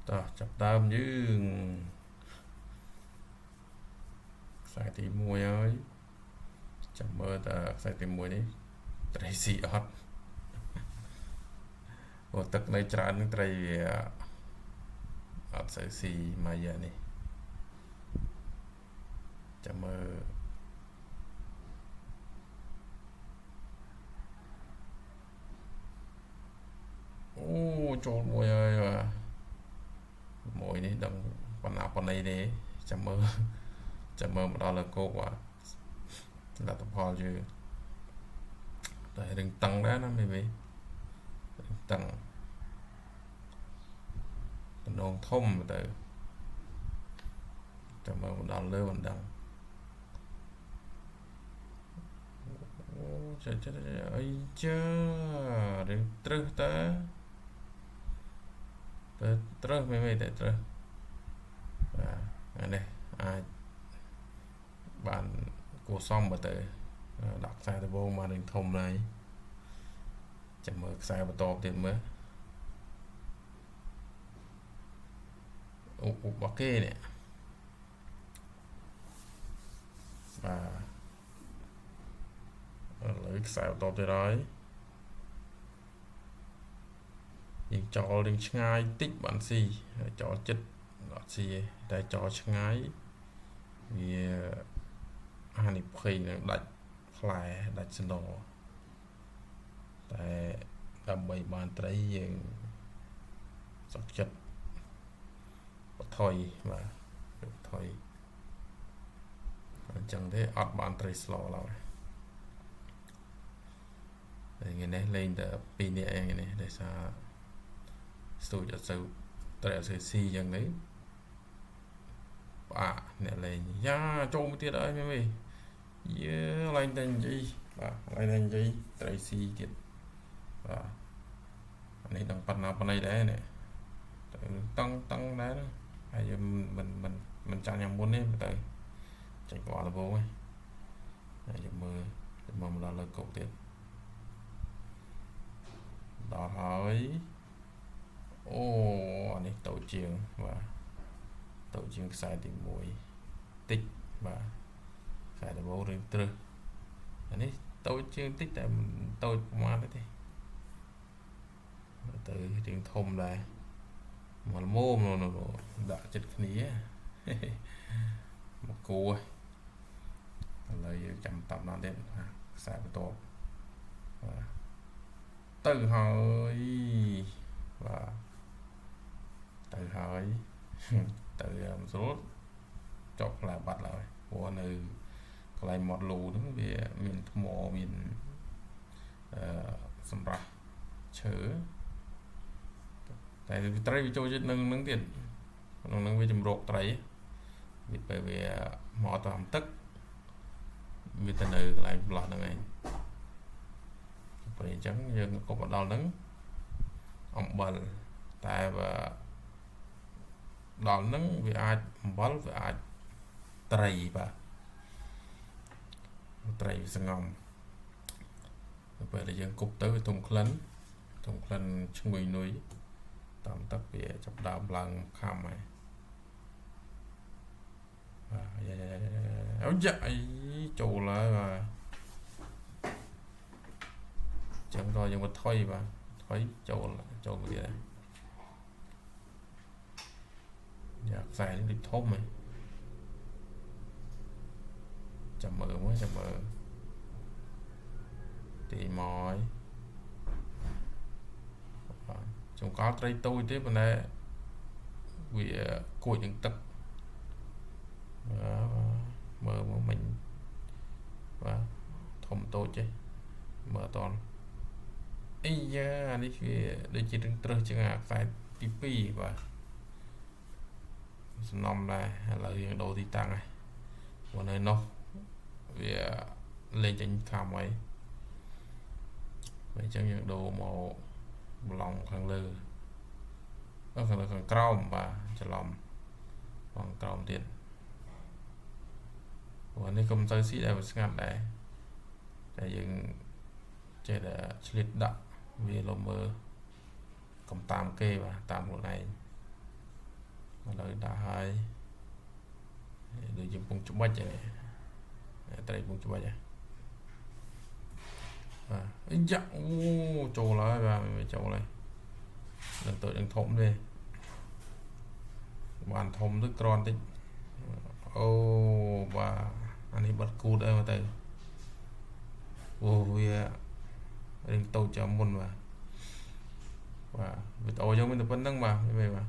តោះចាប់ដើមយើងខ្សែទី1ហើយចាំមើលតើខ្សែទី1នេះត្រីស៊ីអត់ព្រោះទឹកនៅច្រើននឹងត្រីវាអត់សូវស៊ីមួយយ៉ាងនេះចាំមើលអូចូលមួយហើយបាទមួយនេះដឹងបណ្ណាបណ្ណៃទេចាំមើលមកដល់លើគោកបាទលទ្ធផលយើងតែរឹងតឹងដែរណាមេតឹងតំណងធំទៅចាំមើលមកដល់លើមិនដឹងអូចេះអីចារឿងត្រឹសតើត្រឹសមេតែត្រឹសបាទអានេះអាចបានគួសមបើទៅដាក់ខ្សែដំបងមកនឹងធំហើយចាំមើលខ្សែបន្តទៀតមើលអូរបស់គេនេះបាទឥឡូវខ្សែបន្តទៀតហើយយើងចោលរឿងឆ្ងាយតិចបានស៊ីចោលចិត្តអត់ស៊ីទេតែចោលឆ្ងាយវាហានិភ័យនឹងដាច់ផ្លែដាច់សណ្ដោតែដើម្បីបានត្រីយើងសុខចិត្តបថុយបាទបថុយអញ្ចឹងទេអត់បានត្រីស្លោឡើយថ្ងៃនេះលេងតែ2នាក់ឯងនេះដោយសារស្ទូចអត់សូវត្រីអត់សូវស៊ីយ៉ាងនេះបាទអ្នកលេងយ៉ាចូលមកទៀតហើយមែនយើឡើងតែនិយាយបាទឡើងតែនិយាយត្រីស៊ីទៀតបាទអានេះដឹងប៉ុណ្ណាប៉ុណ្ណីដែរនេះតង់ដែរហើយយើងមិនចាញ់យ៉ាងមុនទេទៅចាញ់គាត់លវងហើយយើងមើលមកដល់លើកុកទៀតដល់ហើយអូអានេះតូចជាងបាទតូចជាងខ្សែទី1តិចបាទខ្សែដំបូងរឿងត្រឹសអានេះតូចជាងតិចតែមិនតូចប្រហែលទេទៅរឿងធំដែរមកល្មមដាក់ចិត្តគ្នាមកគួរឥឡូវយើងចាំតាប់ដល់ទៀតខ្សែបន្ទាប់បាទទៅហើយបាទទៅហើយទៅមិនស្រួលចប់ផ្លែបាត់ឡើយព្រោះនៅកន្លែងមាត់លូហ្នឹងវាមានថ្មមានសម្រាប់ឈើតែត្រីវាចូលចិត្តនឹងទៀតក្នុងនឹងវាជំរកត្រីវាពេលវាមកតាមទឹកវាទៅនៅកន្លែងប្លោះហ្នឹងឯងពេលអញ្ចឹងយើងគប់មកដល់ហ្នឹងអំបិលតែបើដល់ហ្នឹងវាអាចអំបិលវាអាចត្រីបាទត្រីសងំពេលដែលយើងគប់ទៅវាទុំក្លិនឈ្ងុយនុយតាមទឹកវាចាប់ដើមឡើងខំហើយបាទអូយ៉ាអីចូលហើយបាទចឹងក៏យើងមកថុយបាទថុយចូលទៀតហើយយ៉ាខ្សែនេះដូចធំហ៎ចាំមើលទីមកចង្កល់ត្រីតូចទេប៉ុន្តែវាគួចនឹងទឹកមើលមកមិញបាទធំតូចទេមើលអត់តន់អីយ៉ានេះវាដូចជានឹងត្រឹសជាងអាខ្សែទី2បាទសំណុំដែរឥឡូវយើងដូរទីតាំងហើយព្រោះនៅនោះវាលេងចេញខំហើយអញ្ចឹងយើងដូរមកប្លង់ខាងលើខាងក្រោមបាទច្រឡំខាងក្រោមទៀតព្រោះនេះកុំទៅស៊ីដែរវាស្ងាត់ដែរតែយើងចេះតែឆ្លៀតដាក់វាលមើលកុំតាមគេបាទតាមខ្លួនឯង lời đã hai được dùng bông chụp bạch này tại bông chụp bạch dạ trâu lại và mình trâu lại lần tới đừng thộm đi bàn thộm tức tròn tích và anh ấy bật cút đây mà tay vì đừng tàu chậm môn mà và vì tàu giống mình được vẫn đăng mà như vậy mà